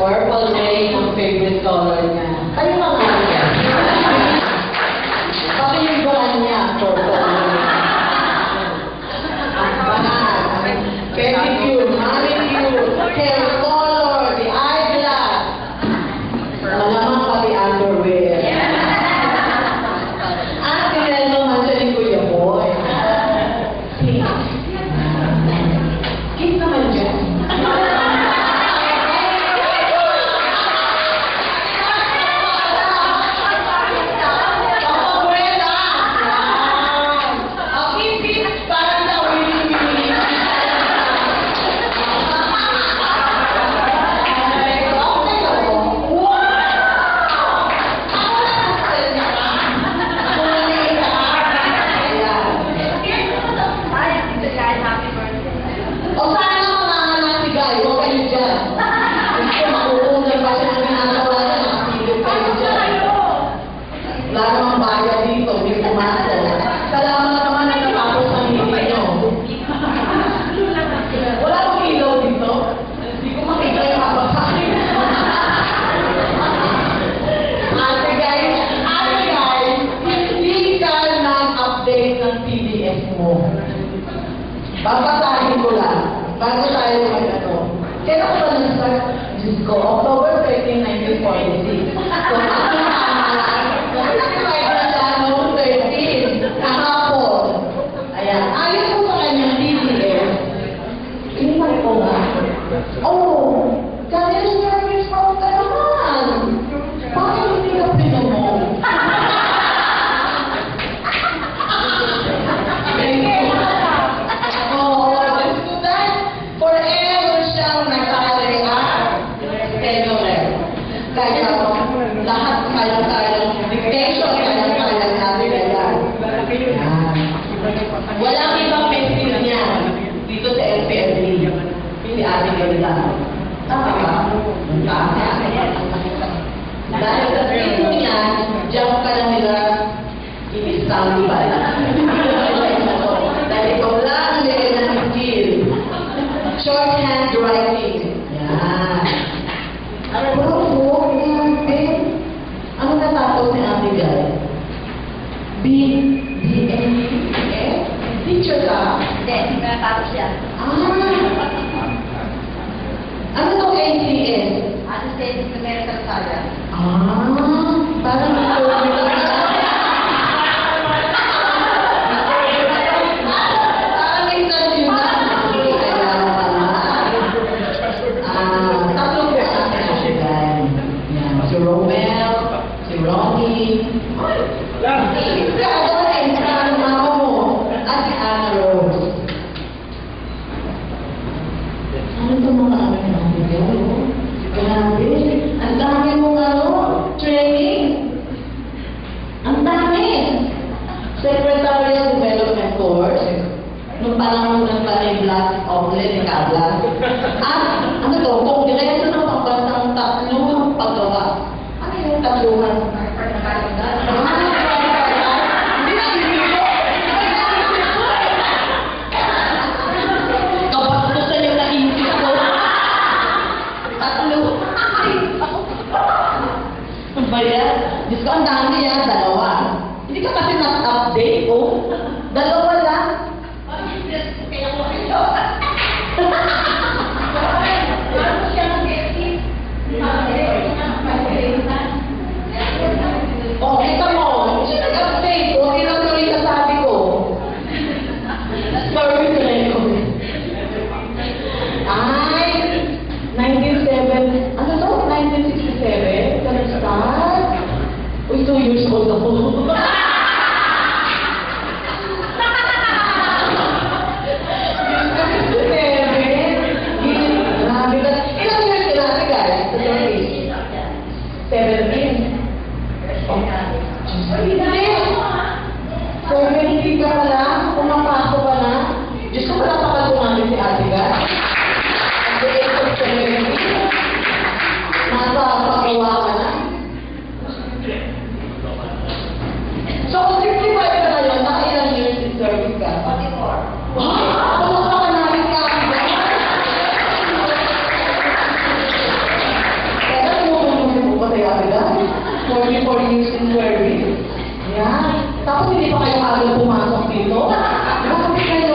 Purple Rain ang favorite color niya. Ano ba nga niya? Pati yung brand niya, Purple Rain. Ang banal, pedicure, manicure, hair color, the eyeglass. Malamang pati underwear. Ang tinelo nga siya ni Kuya Boy. Kiss naman dyan. Babasahin ko lang, bago tayo mag-ano. Kailan ko ba nag-start? Diyos ko, October 13, 1946. So, nag-start na siya noong 13, kahapon. Ayan, ayon ko sa kanyang TDS, inimay ko nga. Oh, kaya service mo ka naman. Bakit hindi ka pinamong? Lahat kaya-kaya dictation, kaya-kaya natin yan. Walang ibang pencil niya dito sa LPMD. Hindi ating ganda. Tama ba? Dahil sa sino niya, diyan ka na nila i-standby. Dahil ikaw lang nila ng skill. Shorthand writing. Yan. Ano natapos ni Ate Guy? B-D-N-E-F? Teacher ka? Hindi, natapos siya. Ano itong ACS? Assistant Numerical Science. Parang ito. Si Romel, si Ronnie, at si Anna Rose. Ano itong mga ano na bigyan? Grabe, ang dami mong training. Ang dami. Secretarial Development Course. Nung panahon ng Black Outlet ni Kabla. At ano to, kongreso ng pambansang tatlong paggawa. Ano yung tatluhan? Hindi na isip ko. Kabastusan yung naisip ko. Tatlo. Bayan, Diyos ko, ang dami yan, dalawa. Hindi ka kasi na-update ko. Dalawa lang. Oh, kita mo. Siya nag-update. Okay lang tuloy sa sabi ko. Sorry to let go. Ay, 1967. Ano to? 1967? Ka nag-start? Uy, 2 years old ako. 44 years in service. Yan. Tapos hindi pa kayo agad pumasok dito. Grabe kayo.